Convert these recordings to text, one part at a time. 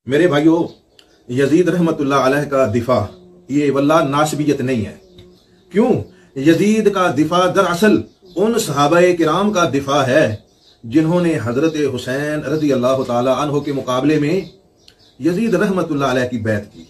मेरे भाइयों, यजीद रहमतुल्लाह अलैह का दिफा ये वल्लाह नासबियत नहीं है। क्यों? यजीद का दिफा दरअसल उन सहाबाए किराम का दिफा है जिन्होंने हजरत हुसैन रज़ी अल्लाह ताला अन्हो के मुकाबले में यजीद रहमतुल्लाह अलैह की बैत की।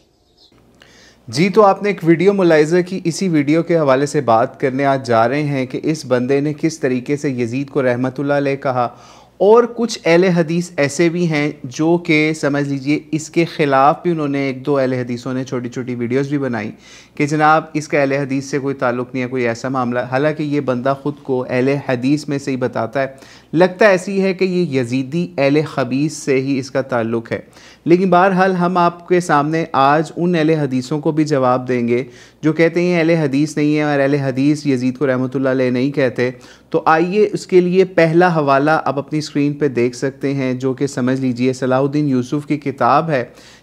जी, तो आपने एक वीडियो मुलाहिज़ा की, इसी वीडियो के हवाले से बात करने आज जा रहे हैं कि इस बंदे ने किस तरीके से यजीद को रहमतुल्लाह अलैह कहा। और कुछ अहले हदीस ऐसे भी हैं जो कि समझ लीजिए इसके ख़िलाफ़ भी उन्होंने एक दो अहले हदीसों ने छोटी छोटी वीडियोस भी बनाई कि जनाब इसका अहले हदीस से कोई ताल्लुक़ नहीं है, कोई ऐसा मामला। हालांकि ये बंदा ख़ुद को अहले हदीस में से ही बताता है, लगता ऐसी है कि ये यजीदी अहले खबीस से ही इसका ताल्लुक़ है। लेकिन बहरहाल हम आपके सामने आज उन अहले हदीसों को भी जवाब देंगे जो कहते हैं अहले हदीस नहीं है और अहले हदीस यजीद को रहमतुल्लाह अलैह नहीं कहते। तो आइए उसके लिए पहला हवाला आप अपनी स्क्रीन पे देख सकते हैं, जो कि समझ लीजिए सलाहुद्दीन यूसुफ़ की किताब है,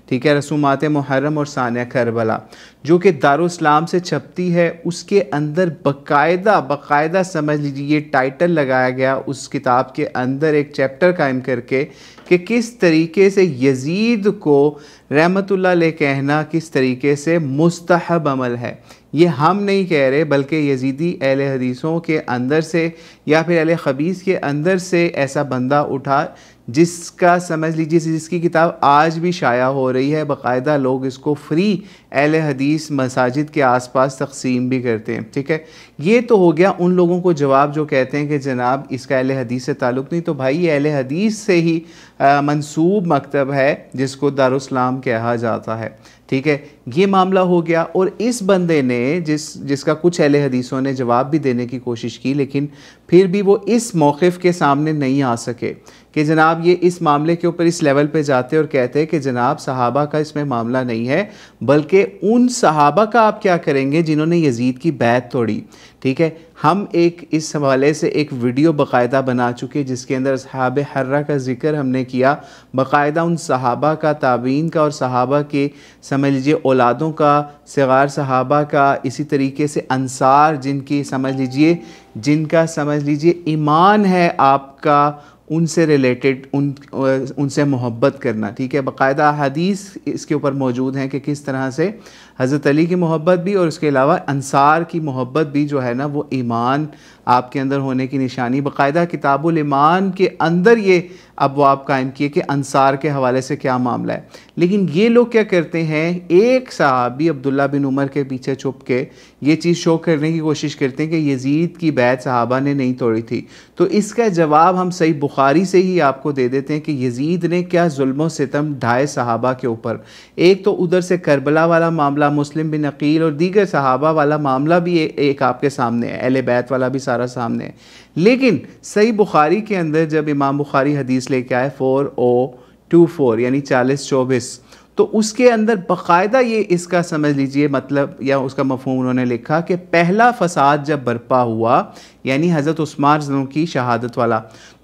ठीक है, रसूमात मुहर्रम और सानिया करबला, जो कि दारुस्सलाम से छपती है। उसके अंदर बाकायदा समझ लीजिए ये टाइटल लगाया गया उस किताब के अंदर एक चैप्टर कायम करके कि किस तरीके से यजीद को रहमतुल्लाह अलैह कहना किस तरीके से मुस्तहब अमल है। ये हम नहीं कह रहे, बल्कि यजीदी अहले हदीसों के अंदर से या फिर अहले खबीस के अंदर से ऐसा बंदा उठा जिसका समझ लीजिए जिसकी किताब आज भी शाया हो रही है। बाकायदा लोग इसको फ्री अहले हदीस मसाजिद के आसपास तकसीम भी करते हैं, ठीक है। ये तो हो गया उन लोगों को जवाब जो कहते हैं कि जनाब इसका अहले हदीस से ताल्लुक़ नहीं। तो भाई ये अहले हदीस से ही मंसूब मकतब है जिसको दारुस्सलाम कहा जाता है, ठीक है। ये मामला हो गया। और इस बंदे ने जिसका कुछ अहले हदीसों ने जवाब भी देने की कोशिश की, लेकिन फिर भी वो इस मौक़िफ़ के सामने नहीं आ सके कि जनाब ये इस मामले के ऊपर इस लेवल पे जाते और कहते हैं कि जनाब सहाबा का इसमें मामला नहीं है, बल्कि उन सहाबा का आप क्या करेंगे जिन्होंने यजीद की बैत तोड़ी, ठीक है। हम एक इस हवाले से एक वीडियो बाकायदा बना चुके जिसके अंदर असहाबे हर्रा का ज़िक्र हमने किया, बाकायदा उन सहाबा का, ताबीन का और सहाबा के समझ लीजिए औलादों का, सिगार सहाबा का, इसी तरीके से अंसार जिनकी समझ लीजिए जिनका समझ लीजिए ईमान है आपका उनसे रिलेटेड, उनसे मोहब्बत करना, ठीक है। बाकायदा हदीस इसके ऊपर मौजूद हैं कि किस तरह से हज़रत अली की मोहब्बत भी और उसके अलावा अंसार की मोहब्बत भी जो है ना वो ईमान आपके अंदर होने की निशानी। बाकायदा किताबुल ईमान के अंदर ये अबवाब कायम किए कि अंसार के हवाले से क्या मामला है। लेकिन ये लोग क्या करते हैं, एक सहाबी अब्दुल्ला बिन उमर के पीछे छुप के ये चीज़ शो करने की कोशिश करते हैं कि यजीद की बैत सहाबा ने नहीं तोड़ी थी। तो इसका जवाब हम सही बुखारी से ही आपको दे देते हैं कि यजीद ने क्या जुल्म सितम ढाए सहाबा के ऊपर। एक तो उधर से करबला वाला मामला, मुस्लिम बिन अकील और दीगर सहाबा वाला मामला भी एक आपके सामने है, अहले बैत वाला भी सारा सामने है। लेकिन सही बुखारी के अंदर जब इमाम बुखारी हदीस लेके आए 4024 यानी 4024, तो उसके अंदर बाकायदा ये इसका समझ लीजिए मतलब या उसका मफ़हूम उन्होंने लिखा कि पहला फसाद जब बरपा हुआ यानी हज़रत उस्मान रज़ियल्लाहु की शहादत वाला,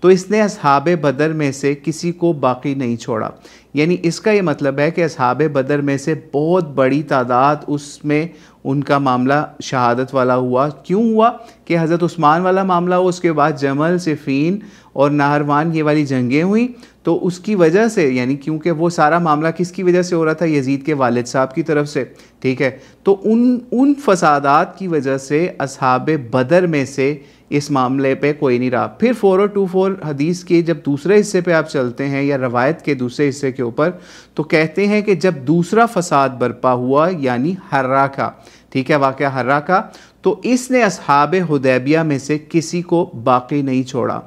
तो इसने असहाबे बदर में से किसी को बाकी नहीं छोड़ा। यानी इसका ये मतलब है कि असहाबे बदर में से बहुत बड़ी तादाद उसमें उनका मामला शहादत वाला हुआ। क्यों हुआ कि हज़रत उस्मान वाला मामला हुआ, उसके बाद जमल, सिफ़ीन और नाहरवान ये वाली जंगें हुई, तो उसकी वजह से यानी क्योंकि वो सारा मामला किसकी वजह से हो रहा था, यजीद के वालिद साहब की तरफ से, ठीक है। तो उन फसादात की वजह से असहाबे बदर में से इस मामले पे कोई नहीं रहा। फिर 4024 हदीस के जब दूसरे हिस्से पे आप चलते हैं या रवायत के दूसरे हिस्से के ऊपर, तो कहते हैं कि जब दूसरा फसाद बरपा हुआ यानी हर्रा का, ठीक है, वाक़या हर्रा का, तो इसने असहाबे हुदैबिया में से किसी को बाकी नहीं छोड़ा।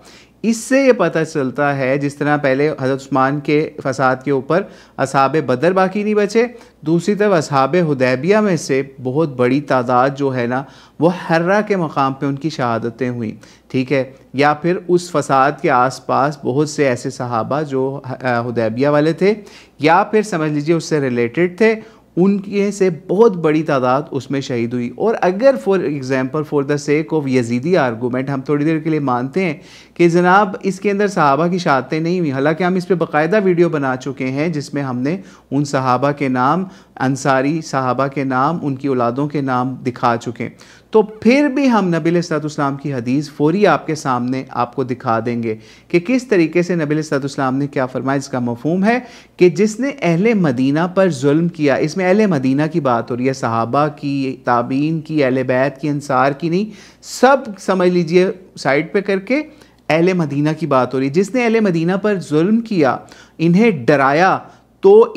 इससे ये पता चलता है जिस तरह पहले हज़रत उस्मान के फसाद के ऊपर असहाबे बदर बाकी नहीं बचे, दूसरी तरफ असहाबे हुदैबिया में से बहुत बड़ी तादाद जो है ना वो हर्रा के मकाम पे उनकी शहादतें हुई, ठीक है। या फिर उस फसाद के आसपास बहुत से ऐसे सहाबा जो हुदैबिया वाले थे या फिर समझ लीजिए उससे रिलेटेड थे, उनके से बहुत बड़ी तादाद उसमें शहीद हुई। और अगर for example for the sake of Yazidi argument हम थोड़ी देर के लिए मानते हैं कि जनाब इसके अंदर सहाबा की शहादतें नहीं हुई, हालांकि हम इस पर बाकायदा वीडियो बना चुके हैं जिसमें हमने उन सहाबा के नाम, अंसारी सहाबा के नाम, उनकी औलादों के नाम दिखा चुके हैं, तो फिर भी हम नबी अलैहिस्सलाम की हदीस फौरी आपके सामने आपको दिखा देंगे कि किस तरीके से नबी अलैहिस्सलाम ने क्या फरमाया। इसका मफहूम है कि जिसने अहले मदीना पर जुल्म किया, इसमें अहले मदीना की बात हो रही है, सहाबा की, ताबीन की, अहले बैत की, अंसार की नहीं, सब समझ लीजिए साइड पे करके अहले मदीना की बात हो रही है। जिसने अहले मदीना पर जुल्म किया, इन्हें डराया, तो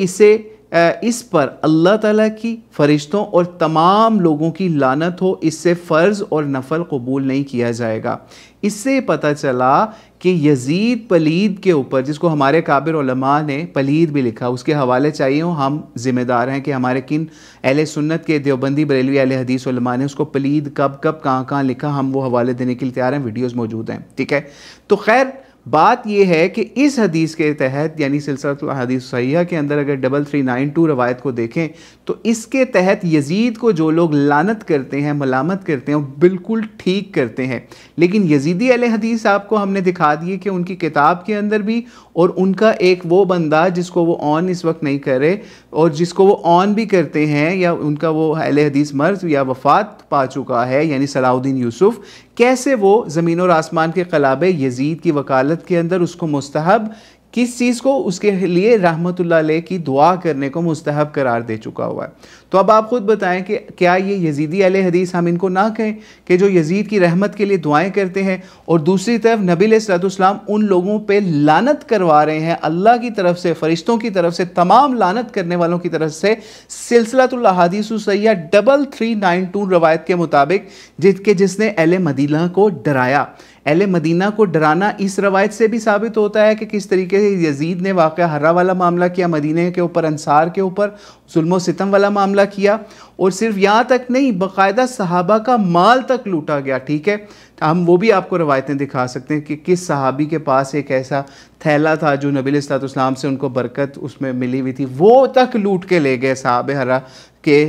इस पर अल्लाह ताला की, फरिश्तों और तमाम लोगों की लानत हो, इससे फ़र्ज़ और नफल कबूल नहीं किया जाएगा। इससे पता चला कि यजीद पलीद के ऊपर, जिसको हमारे काबिर उलमा ने पलीद भी लिखा, उसके हवाले चाहिए हो, हम ज़िम्मेदार हैं कि हमारे किन अहले सुन्नत के देवबंदी बरेलवी अहले हदीस उलमा ने उसको पलीद कब कब कहाँ कहाँ लिखा, हम वो हवाले देने के लिए तैयार हैं, वीडियोज़ मौजूद हैं, ठीक है। तो खैर बात यह है कि इस हदीस के तहत, यानी सिलसिलतुल हदीस सहीहा के अंदर अगर 3392 रवायत को देखें तो इसके तहत यजीद को जो लोग लानत करते हैं, मलामत करते हैं, वो बिल्कुल ठीक करते हैं। लेकिन यजीदी अहले हदीस आपको हमने दिखा दिए कि उनकी किताब के अंदर भी, और उनका एक वो बंदा जिसको वो ऑन इस वक्त नहीं करे और जिसको वो ऑन भी करते हैं, या उनका वो अहले हदीस मर्ज या वफ़ात पा चुका है, यानी सलाउद्दीन यूसुफ, कैसे वो ज़मीन और आसमान के क़लाबे यजीद की वकालत के अंदर उसको मुस्तहब, किस चीज़ को, उसके लिए रहमतुल्लाह अलैह की दुआ करने को मुस्तहब करार दे चुका हुआ है। तो अब आप ख़ुद बताएं कि क्या ये यजीदी अहले हदीस हम इनको ना कहें कि जो यजीद की रहमत के लिए दुआएं करते हैं, और दूसरी तरफ नबी अलैहिस्सलाम उन लोगों पे लानत करवा रहे हैं अल्लाह की तरफ से, फरिश्तों की तरफ से, तमाम लानत करने वालों की तरफ से। सिलसिलतुल अहादीस सहीहा 3392 रवायत के मुताबिक जिसने अहले मदीना को डराया। अहले मदीना को डराना इस रवायत से भी साबित होता है कि किस तरीके से यजीद ने वाक़या हर्रा वाला मामला किया, मदीने के ऊपर, अंसार के ऊपर जुल्म सितम वाला मामला किया, और सिर्फ यहाँ तक नहीं, बाकायदा सहाबा का माल तक लूटा गया, ठीक है। हम वो भी आपको रवायतें दिखा सकते हैं कि किस सहाबी के पास एक ऐसा थैला था जो नबी अलैहिस्सलाम से उनको बरकत उसमें मिली हुई थी, वो तक लूट के ले गए साहबे हर्रा के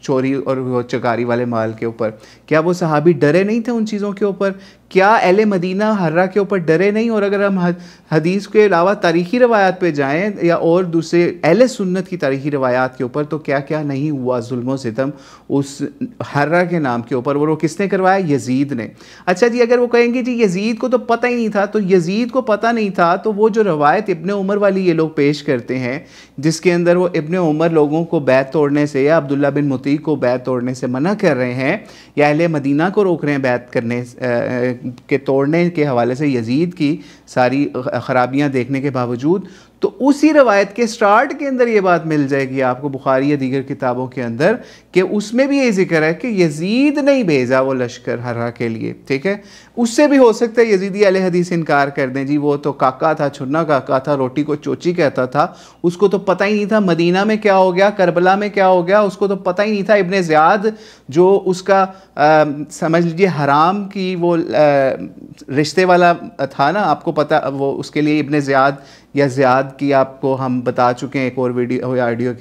चोरी और चकारी वाले माल के ऊपर। क्या वो सहाबी डरे नहीं थे उन चीज़ों के ऊपर? क्या अहले मदीना हर्रा के ऊपर डरे नहीं? और अगर हम हदीस के अलावा तारीख़ी रवायात पे जाएं या और दूसरे अहले सुन्नत की तारीख़ी रवायात के ऊपर, तो क्या क्या नहीं हुआ जुल्म सितम उस हर्रा के नाम के ऊपर, और वो किसने करवाया? यजीद ने। अच्छा जी, अगर वो कहेंगे जी यजीद को तो पता ही नहीं था, तो यजीद को पता नहीं था, तो वो जो रवायत इब्ने उमर वाली ये लोग पेश करते हैं, जिसके अंदर वो इब्ने उमर लोगों को बैत तोड़ने से या अब्दुल्ला बिन मुती को बैत तोड़ने से मना कर रहे हैं, या अहले मदीना को रोक रहे हैं बैत करने के तोड़ने के हवाले से यजीद की सारी ख़राबियाँ देखने के बावजूद, तो उसी रवायत के स्टार्ट के अंदर ये बात मिल जाएगी आपको बुखारी या दीगर किताबों के अंदर, कि उसमें भी ये जिक्र है कि यजीद नहीं भेजा वो लश्कर हर्रा के लिए, ठीक है। उससे भी हो सकता है यजीदी अहले हदीस इनकार कर दें, जी वो तो काका था, छुन्ना काका था, रोटी को चोची कहता था, उसको तो पता ही नहीं था मदीना में क्या हो गया, करबला में क्या हो गया, उसको तो पता ही नहीं था। इब्ने ज़ियाद जो उसका समझ लीजिए हराम की वो रिश्ते वाला था ना, आपको पता, वो उसके लिए इब्ने ज़ियाद या ज़ियाद की आपको हम बता चुके हैं एक और वीडियो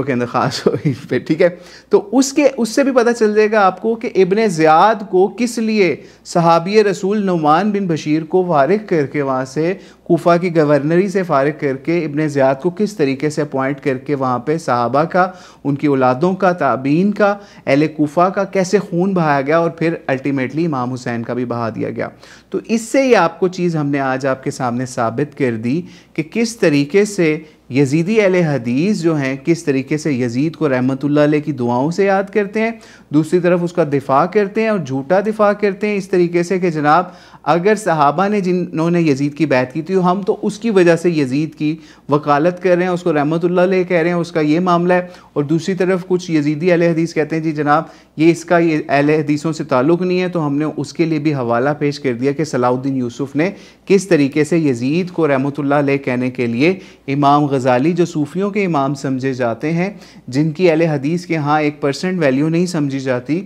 के अंदर ख़ास पे, ठीक है। तो उससे भी पता चल जाएगा आपको कि इब्ने ज़ियाद को किस लिए सहाबी रसूल नुमान बिन बशीर को फारिग करके, वहाँ से कूफा की गवर्नरी से फारिग करके इब्ने ज़ियाद को किस तरीके से अपॉइंट करके वहाँ पे सहाबा का, उनकी औलादों का, ताबीन का, अहले कूफा का कैसे खून बहाया गया, और फिर अल्टीमेटली इमाम हुसैन का भी बहा दिया गया। तो इससे ये आपको चीज़ हमने आज आपके सामने साबित कर दी कि किस तरीके से यजीदी अहले हदीस जो हैं, किस तरीके से यजीद को रहमतुल्लाह अलैह की दुआओं से याद करते हैं, दूसरी तरफ उसका दिफा करते हैं, और झूठा दिफा करते हैं इस तरीके से कि जनाब अगर सहाबा ने जिन्होंने यजीद की बैत की थी, हम तो उसकी वजह से यजीद की वकालत कर रहे हैं, उसको रहमतुल्लाह अलैह कह रहे हैं, उसका ये मामला है। और दूसरी तरफ कुछ यजीदी अहले हदीस कहते हैं जी जनाब ये अहले हदीसों से ताल्लुक़ नहीं है, तो हमने उसके लिए भी हवाला पेश कर दिया कि सलाउद्दीन यूसुफ ने किस तरीके से यजीद को रहमतुल्लाह अलैह कहने के लिए इमाम गज़ाली, जो सूफ़ियों के इमाम समझे जाते हैं, जिनकी अहले हदीस के यहाँ 1% वैल्यू नहीं समझी जाती,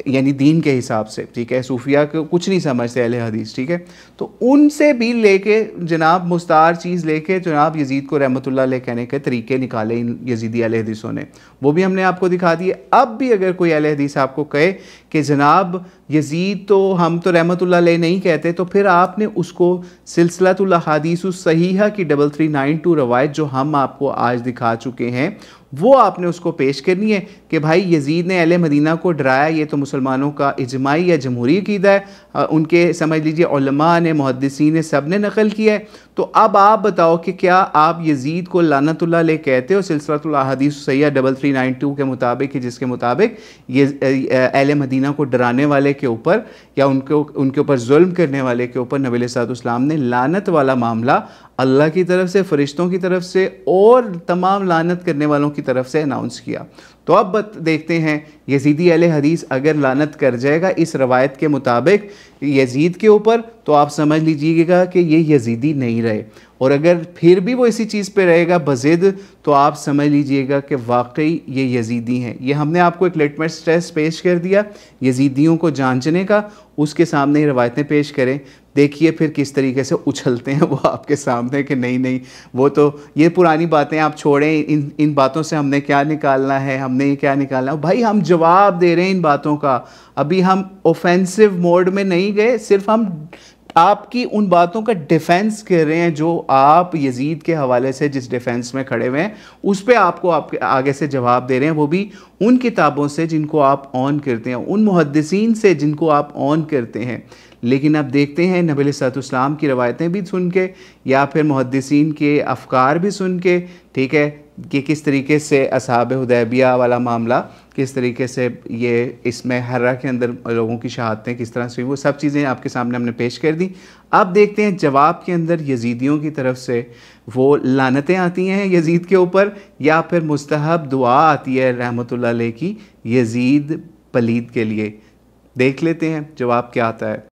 यानी दीन के हिसाब से, ठीक है, सूफिया को कुछ नहीं समझते अहले हदीस, ठीक है, तो उनसे भी लेके जनाब मुस्तार चीज़ लेके जनाब यजीद को रहमतुल्लाह अलैह कहने के तरीके निकाले इन यजीदी अहले हदीसों ने, वो भी हमने आपको दिखा दिए। अब भी अगर कोई अहले हदीस आपको कहे कि जनाब यजीद तो हम तो रहमतुल्लाह अलैह नहीं कहते, तो फिर आपने उसको सिलसिलतुल अहादीस सहीहा की 3392 रवायत जो हम आपको आज दिखा चुके हैं वो आपने उसको पेश करनी है कि भाई यजीद ने अहले मदीना को डराया, ये तो मुसलमानों का इजमाई या जमहूरी अक़ीदा है, उनके समझ लीजिए उलमा ने, मुहद्दिसीन ने, सब ने नकल किया है। तो अब आप बताओ कि क्या आप यजीद को लानतुल्लाह अलैह कहते हो सिलसिलतुल अहादीस सहीहा 3392 के मुताबिक, जिसके मुताबिक ये अहले मदीना को डराने वाले के ऊपर या उनके ऊपर जुल्म करने वाले के ऊपर नबी अलैहिस्सलाम ने लानत वाला मामला अल्लाह की तरफ से, फरिश्तों की तरफ से और तमाम लानत करने वालों की तरफ से अनाउंस किया। तो अब देखते हैं यजीदी अहले हदीस अगर लानत कर जाएगा इस रवायत के मुताबिक यजीद के ऊपर, तो आप समझ लीजिएगा कि ये यजीदी नहीं रहे, और अगर फिर भी वो इसी चीज़ पे रहेगा बज़िद, तो आप समझ लीजिएगा कि वाकई ये यजीदी हैं। ये हमने आपको एक लिटमस टेस्ट पेश कर दिया यजीदियों को जांचने का, उसके सामने ही रवायतें पेश करें, देखिए फिर किस तरीके से उछलते हैं वो आपके सामने कि नहीं नहीं वो तो ये पुरानी बातें आप छोड़ें, इन बातों से हमने क्या निकालना है, हमने ये क्या निकालना है। भाई हम जवाब दे रहे हैं इन बातों का, अभी हम ऑफेंसिव मोड में नहीं गए, सिर्फ हम आपकी उन बातों का डिफेंस कर रहे हैं जो आप यजीद के हवाले से जिस डिफेंस में खड़े हुए हैं उस पर आपको आपके आगे से जवाब दे रहे हैं, वो भी उन किताबों से जिनको आप ऑन करते हैं, उन मुहद्दिसीन से जिनको आप ऑन करते हैं। लेकिन अब देखते हैं नबी अलैहिस्सलाम की रवायतें भी सुन के या फिर मुहद्दिसीन के अफकार भी सुन के, ठीक है, कि किस तरीके से असहाब हुदैबिया वाला मामला, किस तरीके से ये इसमें हर्रा के अंदर लोगों की शहादतें किस तरह से हुई, वो सब चीज़ें आपके सामने हमने पेश कर दी। अब देखते हैं जवाब के अंदर यजीदियों की तरफ से वो लानतें आती हैं यजीद के ऊपर या फिर मुस्तहब दुआ आती है रहमतुल्लाह अलैह की यजीद पलीद के लिए। देख लेते हैं जवाब क्या आता है।